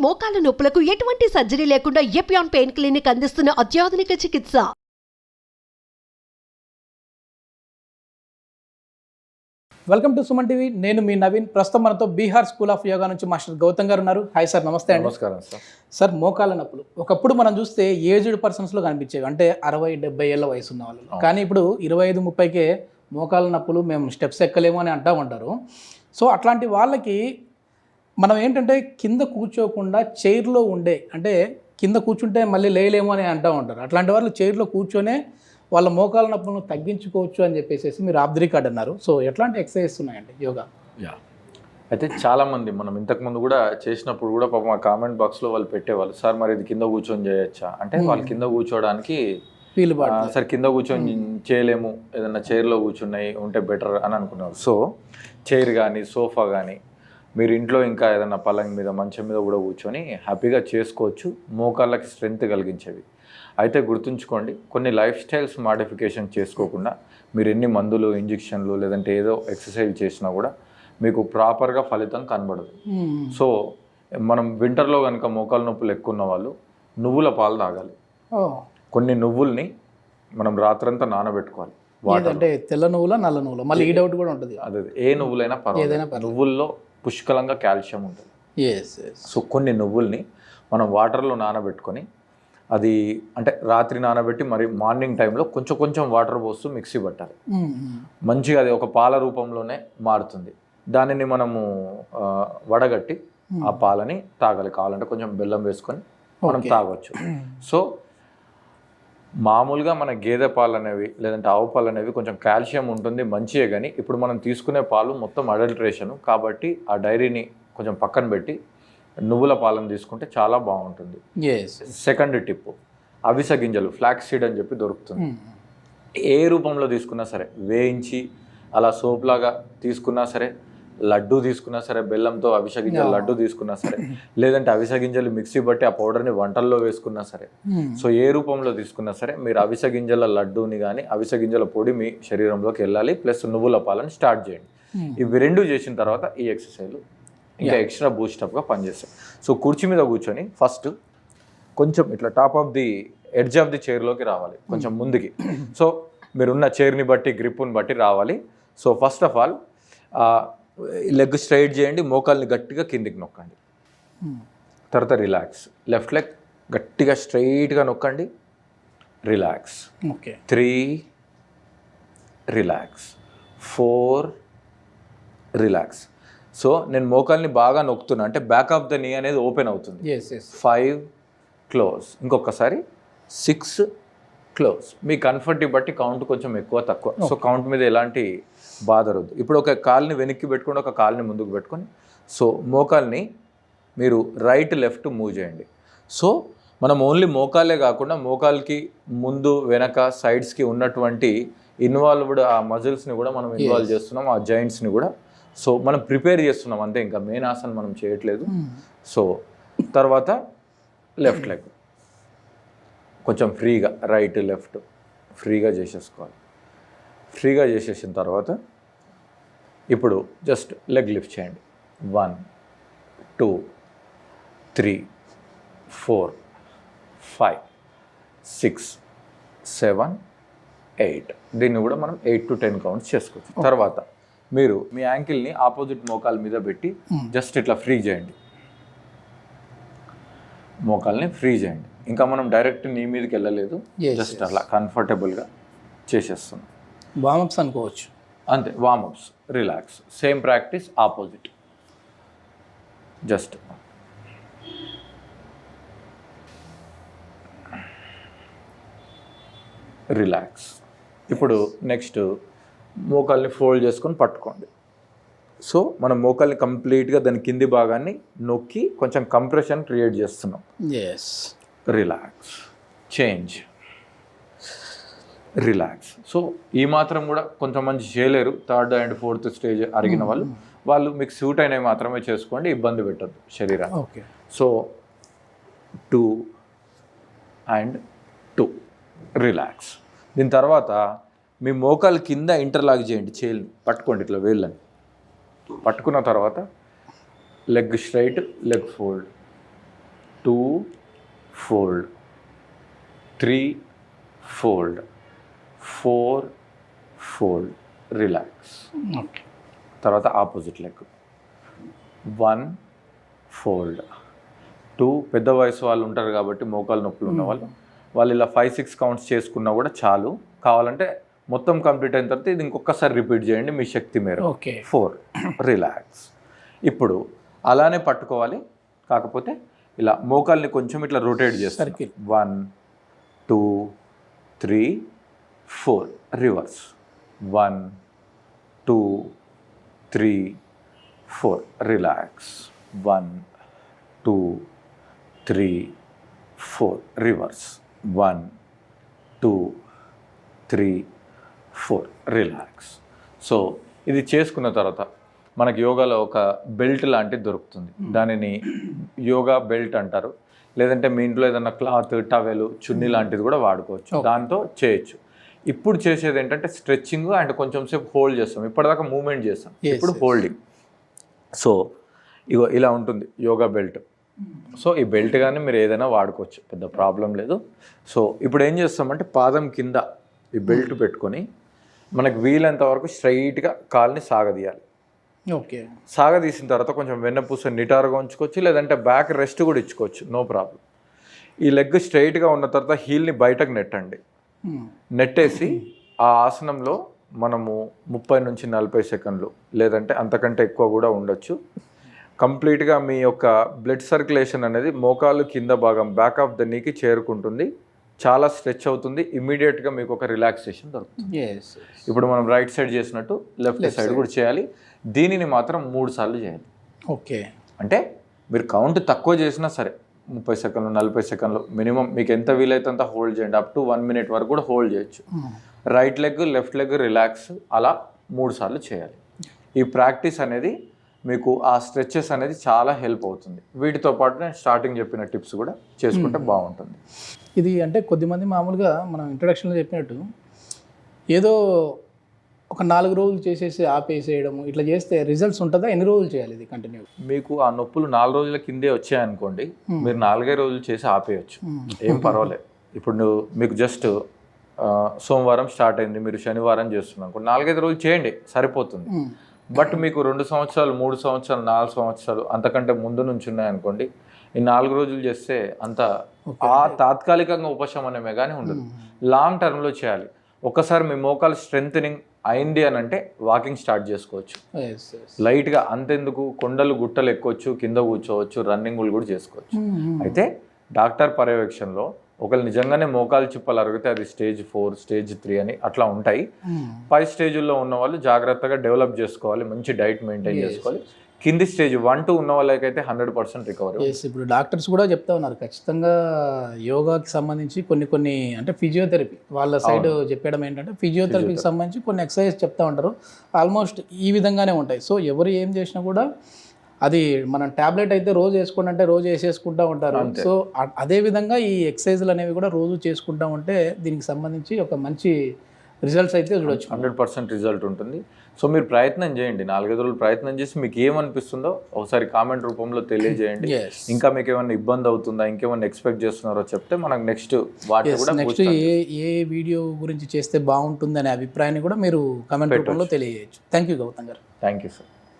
మోకాల నొప్పులకు ఎటువంటి సర్జరీ లేకుండా ఎపియాన్ పెయిన్ క్లినిక్ అందిస్తున్న అత్యాధునిక చికిత్స. Welcome to Suman TV. నేను మీ నవీన్. ప్రస్తుతం మనతో బీహార్ స్కూల్ ఆఫ్ యోగా నుంచి మాస్టర్ గౌతమ్ గారు ఉన్నారు. హాయ్ సార్, నమస్తే అండి. నమస్కారం సార్. సార్, మోకాల నొప్పులు ఒకప్పుడు మనం చూస్తే ఏజ్డ్ పర్సన్స్లో కనిపించేవి, అంటే 60-70 ఏళ్ళ వయసు ఉన్న వాళ్ళు. కానీ ఇప్పుడు 25-30కే మోకాల నొప్పులు, మేము స్టెప్స్ ఎక్కలేము అని అంటూ ఉంటారు. సో అట్లాంటి వాళ్ళకి మనం ఏంటంటే కింద కూర్చోకుండా చైర్లో ఉండే, అంటే కింద కూర్చుంటే మళ్ళీ లేయలేము అని అంటూ ఉంటారు. అట్లాంటి వాళ్ళు చైర్లో కూర్చొనే వాళ్ళ మోకాల నొప్పులను తగ్గించుకోవచ్చు అని చెప్పేసి మీరు ఆఫ్ ది రికార్డ్ అన్నారు. సో ఎట్లాంటి ఎక్సర్సైజెస్ ఉన్నాయండి యోగా? అయితే చాలామంది మనం ఇంతకుముందు కూడా చేసినప్పుడు కూడా పాపం ఆ కామెంట్ బాక్స్లో వాళ్ళు పెట్టేవాళ్ళు, సార్ మరి ఇది కింద కూర్చొని చేయొచ్చా అంటే, వాళ్ళు కింద కూర్చోవడానికి సార్ కింద కూర్చొని చేయలేము, ఏదన్నా చైర్లో కూర్చున్నాయి ఉంటే బెటర్ అని అనుకున్నారు. సో చైర్ కానీ సోఫా కానీ మీరు ఇంట్లో ఇంకా ఏదైనా పలంగ్ మీద మంచం మీద కూడా కూర్చొని హ్యాపీగా చేసుకోవచ్చు, మోకాళ్ళకి స్ట్రెంగ్త్ కలిగించేవి. అయితే గుర్తుంచుకోండి, కొన్ని లైఫ్ స్టైల్స్ మాడిఫికేషన్ చేసుకోకుండా మీరు ఎన్ని మందులు, ఇంజెక్షన్లు లేదంటే ఏదో ఎక్సర్సైజ్ చేసినా కూడా మీకు ప్రాపర్గా ఫలితం కనబడదు. సో మనం వింటర్లో కనుక మోకాల నొప్పులు ఎక్కువ ఉన్న వాళ్ళు నువ్వుల పాలు తాగాలి. కొన్ని నువ్వుల్ని మనం రాత్రంతా నానబెట్టుకోవాలి. అంటే తెల్ల నువ్వుల, నల్ల నువ్వుల, మళ్ళీ ఈ డౌట్ కూడా ఉంటుంది. అదే ఏ నువ్వులైనా పర్వాలేదు, నువ్వుల్లో పుష్కలంగా కాల్షియం ఉంటుంది. సో కొన్ని నువ్వుల్ని మనం వాటర్లో నానబెట్టుకొని, అది అంటే రాత్రి నానబెట్టి మరి మార్నింగ్ టైంలో కొంచెం కొంచెం వాటర్ పోస్తూ మిక్సీ పట్టాలి. మంచిగా అది ఒక పాల రూపంలోనే మారుతుంది. దానిని మనము వడగట్టి ఆ పాలని తాగాలి. కావాలంటే కొంచెం బెల్లం వేసుకొని మనం తాగొచ్చు. సో మామూలుగా మన గేదె పాలు అనేవి లేదంటే ఆవు పాలు అనేవి కొంచెం కాల్షియం ఉంటుంది, మంచియే. కానీ ఇప్పుడు మనం తీసుకునే పాలు మొత్తం అడల్ట్రేషన్ కాబట్టి ఆ డైరీని కొంచెం పక్కన పెట్టి నువ్వుల పాలను తీసుకుంటే చాలా బాగుంటుంది. సెకండ్ టిప్, అవిసె గింజలు, ఫ్లాక్స్ సీడ్ అని చెప్పి దొరుకుతుంది. ఏ రూపంలో తీసుకున్నా సరే, వేయించి అలా సోప్ లాగా తీసుకున్నా సరే, లడ్డు తీసుకున్నా సరే, బెల్లంతో అవిసె గింజలు లడ్డు తీసుకున్నా సరే, లేదంటే అవిసె గింజలు మిక్సీ బట్టి ఆ పౌడర్ని వంటల్లో వేసుకున్నా సరే, సో ఏ రూపంలో తీసుకున్నా సరే మీరు అవిసె గింజల లడ్డూని కానీ అవిసె గింజల పొడి మీ శరీరంలోకి వెళ్ళాలి. ప్లస్ నువ్వుల పాలను స్టార్ట్ చేయండి. ఇవి రెండు చేసిన తర్వాత ఈ ఎక్సర్సైజ్ ఇంకా ఎక్స్ట్రా బూస్టప్గా పనిచేస్తాయి. సో కుర్చీ మీద కూర్చొని ఫస్ట్ కొంచెం ఇట్లా top of the edge of the చైర్లోకి రావాలి, కొంచెం ముందుకి. సో మీరున్న చైర్ని బట్టి, గ్రిప్పుని బట్టి రావాలి. So first of all leg straight చేయండి, మోకాల్ని గట్టిగా కిందికి నొక్కండి. తర్వాత రిలాక్స్, లెఫ్ట్ లెగ్ గట్టిగా స్ట్రైట్గా నొక్కండి, రిలాక్స్. 3 relax, 4 relax. సో నేను మోకాల్ని బాగా నొక్కుతున్నా అంటే బ్యాక్ ఆఫ్ ద నీ అనేది ఓపెన్ అవుతుంది. 5 క్లోజ్, ఇంకొకసారి 6 క్లోజ్. మీ కంఫర్ట్ని బట్టి కౌంట్ కొంచెం ఎక్కువ తక్కువ. సో కౌంట్ మీద ఎలాంటి బాధరొద్దు. ఇప్పుడు ఒక కాల్ని వెనక్కి పెట్టుకొని ఒక కాల్ని ముందుకు పెట్టుకొని, సో మోకాల్ని మీరు రైట్ లెఫ్ట్ మూవ్ చేయండి. సో మనం ఓన్లీ మోకాలే కాకుండా మోకాల్కి ముందు వెనక సైడ్స్కి ఉన్నటువంటి ఇన్వాల్వ్డ్ ఆ మజిల్స్ని కూడా మనం ఇన్వాల్వ్ చేస్తున్నాం, ఆ జాయింట్స్ని కూడా. సో మనం ప్రిపేర్ చేస్తున్నాం అంతే, ఇంకా మెయిన్ ఆసన్ మనం చేయట్లేదు. సో తర్వాత లెఫ్ట్ లెగ్ కొంచెం ఫ్రీగా, రైట్ లెఫ్ట్ ఫ్రీగా చేసేసుకోవాలి. ఫ్రీగా చేసేసిన తర్వాత ఇప్పుడు జస్ట్ లెగ్ లిఫ్ట్ చేయండి. 1 2 3 4 5 6 7 8. దీన్ని కూడా మనం 8 to 10 కౌంట్స్ చేసుకోవచ్చు. తర్వాత మీరు మీ యాంకిల్ని ఆపోజిట్ మోకాల్ మీద పెట్టి జస్ట్ ఇట్లా ఫ్రీ చేయండి, మోకాల్ని ఫ్రీ చేయండి. ఇంకా మనం డైరెక్ట్ నీ మీదకి వెళ్ళలేదు, జస్ట్ అలా కంఫర్టబుల్గా చేసేస్తున్నాం. వార్మప్స్ అనుకోవచ్చు అంతే, warm-ups, relax. Same practice opposite, just relax. ఇప్పుడు నెక్స్ట్ మోకాల్ని ఫోల్డ్ చేసుకొని పట్టుకోండి. సో మనం మోకాల్ని కంప్లీట్గా దాని కింది భాగాన్ని నొక్కి కొంచెం కంప్రెషన్ క్రియేట్ చేస్తున్నాం. Relax, change, relax. సో ఈ మాత్రం కూడా కొంతమంది చేయలేరు, 3rd and 4th స్టేజ్ అరిగిన వాళ్ళు మీకు సూట్ అయినవి మాత్రమే చేసుకోండి, ఇబ్బంది పెట్టద్దు శరీరాన్ని. So 2 and 2 relax. దీని తర్వాత మీ మోకాలు కింద ఇంటర్లాక్ చేయండి, చేయిల్ని పట్టుకోండి ఇట్లా, వేళ్ళని పట్టుకున్న తర్వాత leg straight, leg fold, 2 fold, 3 fold, 4 fold, relax. Okay. తర్వాత ఆపోజిట్ లెగ్ 1 ఫోల్డ్. 2 పెద్ద వయసు వాళ్ళు ఉంటారు కాబట్టి మోకాలు నొప్పులు ఉన్న వాళ్ళు ఇలా 5-6 కౌంట్స్ చేసుకున్నా కూడా చాలు. కావాలంటే మొత్తం కంప్లీట్ అయిన తర్వాత ఇది ఇంకొకసారి రిపీట్ చేయండి మీ శక్తి మేర. ఓకే. 4 రిలాక్స్. ఇప్పుడు అలానే పట్టుకోవాలి, కాకపోతే ఇలా మోకాల్ని కొంచెం ఇట్లా రొటేట్ చేస్తారు. 1 2 3 4 reverse. 1 2 3 4 relax. 1 2 3 4 reverse. 1 2 3 4 relax. So ఇది చేసుకున్న తర్వాత మనకి యోగాలో ఒక బెల్ట్ లాంటిది దొరుకుతుంది, దానిని యోగా బెల్ట్ అంటారు. లేదంటే మీ ఇంట్లో ఏదైనా క్లాత్, టవెల్, చున్నీ లాంటిది కూడా వాడుకోవచ్చు, దాంతో చేయొచ్చు. ఇప్పుడు చేసేది ఏంటంటే స్ట్రెచ్చింగ్ అండ్ కొంచెం సేపు హోల్డ్ చేస్తాం. ఇప్పటిదాకా మూవ్మెంట్ చేస్తాం, ఇప్పుడు హోల్డింగ్. సో ఇగో ఇలా ఉంటుంది యోగా బెల్ట్. సో ఈ బెల్ట్ కానీ మీరు ఏదైనా వాడుకోవచ్చు, పెద్ద ప్రాబ్లం లేదు. సో ఇప్పుడు ఏం చేస్తామంటే పాదం కింద ఈ బెల్ట్ పెట్టుకొని మనకు వీలైనంత వరకు స్ట్రైట్గా కాల్ని సాగదీయాలి. ఓకే. సాగదీసిన తర్వాత కొంచెం వెన్నపూస నిటారుగా ఉంచుకోవచ్చు, లేదంటే బ్యాక్ రెస్ట్ కూడా ఇచ్చుకోవచ్చు, నో ప్రాబ్లం. ఈ లెగ్ స్ట్రైట్గా ఉన్న తర్వాత హీల్ని బయటకు నెట్టండి. నెట్టేసి ఆ ఆసనంలో మనము 30 నుంచి 40 సెకండ్లు లేదంటే అంతకంటే ఎక్కువ కూడా ఉండొచ్చు. కంప్లీట్గా మీ యొక్క బ్లడ్ సర్క్యులేషన్ అనేది మోకాలు కింద భాగం బ్యాక్ ఆఫ్ ద నీకి చేరుకుంటుంది, చాలా స్ట్రెచ్ అవుతుంది, ఇమ్మీడియట్గా మీకు ఒక రిలాక్సేషన్ దొరుకుతుంది. ఇప్పుడు మనం రైట్ సైడ్ చేసినట్టు లెఫ్ట్ సైడ్ కూడా చేయాలి. దీనిని మాత్రం 3 సార్లు చేయాలి. ఓకే. అంటే మీరు కౌంట్ తక్కువ చేసినా సరే 30 సెకండ్లు 40 సెకండ్లు మినిమం మీకు ఎంత వీలైతే అంత హోల్డ్ చేయండి. అప్ టు 1 మినిట్ వరకు కూడా హోల్డ్ చేయొచ్చు. Right leg left leg relax అలా 3 సార్లు చేయాలి. ఈ ప్రాక్టీస్ అనేది మీకు ఆ స్ట్రెచెస్ అనేది చాలా హెల్ప్ అవుతుంది. వీటితో పాటు నేను స్టార్టింగ్ చెప్పిన టిప్స్ కూడా చేసుకుంటే బాగుంటుంది. ఇది అంటే కొద్దిమంది మామూలుగా మనం ఇంట్రొడక్షన్లో చెప్పినట్టు ఏదో ఒక 4 రోజులు చేసేసి ఆపేసేయడం ఇట్లా చేస్తే రిజల్ట్స్ ఉంటుందా? ఎన్ని రోజులు చేయాలి ఇది కంటిన్యూ? మీకు ఆ నొప్పులు 4 రోజుల కిందే వచ్చాయనుకోండి, మీరు 4 రోజులు చేసి ఆపేయచ్చు, ఏం పర్వాలేదు. ఇప్పుడు మీకు జస్ట్ సోమవారం స్టార్ట్ అయింది, మీరు శనివారం చేస్తున్నాం అనుకోండి, 4-5 రోజులు చేయండి సరిపోతుంది. బట్ మీకు 2 సంవత్సరాలు 3 సంవత్సరాలు 4 సంవత్సరాలు అంతకంటే ముందు నుంచి ఉన్నాయనుకోండి, ఈ 4 రోజులు చేస్తే అంత ఆ తాత్కాలికంగా ఉపశమనమే కానీ ఉండదు. లాంగ్ టర్మ్లో చేయాలి. ఒకసారి మీ మోకాలు స్ట్రెంథనింగ్ అయింది అని అంటే వాకింగ్ స్టార్ట్ చేసుకోవచ్చు లైట్గా. అంతెందుకు కొండలు గుట్టలు ఎక్కొచ్చు, కింద కూర్చోవచ్చు, రన్నింగ్లు కూడా చేసుకోవచ్చు. అయితే డాక్టర్ పర్యవేక్షణలో ఒకళ్ళు నిజంగానే మోకాలు చిప్పలు అరిగితే అది స్టేజ్ 4, స్టేజ్ 3 అని అట్లా ఉంటాయి. 5 స్టేజ్ల్లో ఉన్న వాళ్ళు జాగ్రత్తగా డెవలప్ చేసుకోవాలి, మంచి డైట్ మెయింటైన్ చేసుకోవాలి. కింది స్టేజ్ 1-2 ఉన్న వాళ్ళకైతే 100% రికవరీ. ఇప్పుడు డాక్టర్స్ కూడా చెప్తా ఉన్నారు ఖచ్చితంగా యోగాకి సంబంధించి కొన్ని అంటే ఫిజియోథెరపీ వాళ్ళ సైడ్ చెప్పడం ఏంటంటే ఫిజియోథెరపీకి సంబంధించి కొన్ని ఎక్సర్సైజ్ చెప్తా ఉంటారు. ఆల్మోస్ట్ ఈ విధంగానే ఉంటాయి. సో ఎవరు ఏం చేసినా కూడా అది మనం ట్యాబ్లెట్ అయితే రోజు వేసుకోండి అంటే రోజు వేసేసుకుంటూ ఉంటారు. సో అదే విధంగా ఈ ఎక్సర్సైజ్లు అనేవి కూడా రోజు చేసుకుంటూ ఉంటే దీనికి సంబంధించి ఒక మంచి రిజల్ట్స్ అయితే చూడొచ్చు. 100% రిజల్ట్ ఉంటుంది. సో మీరు ప్రయత్నం చేయండి, 4-5 రోజులు ప్రయత్నం చేసి మీకు ఏమనిపిస్తుందో ఒకసారి కామెంట్ రూపంలో తెలియజేయండి. ఇంకా మీకు ఏమైనా ఇబ్బంది అవుతుందా, ఇంకేమైనా ఎక్స్పెక్ట్ చేస్తున్నారో చెప్తే మనకు నెక్స్ట్ ఏ వీడియో గురించి చేస్తే బాగుంటుంది అనే అభిప్రాయాన్ని కూడా మీరు కామెంట్ రూపంలో తెలియజేయచ్చు. థ్యాంక్ యూ గౌతమ్ గారు. Thank you sir.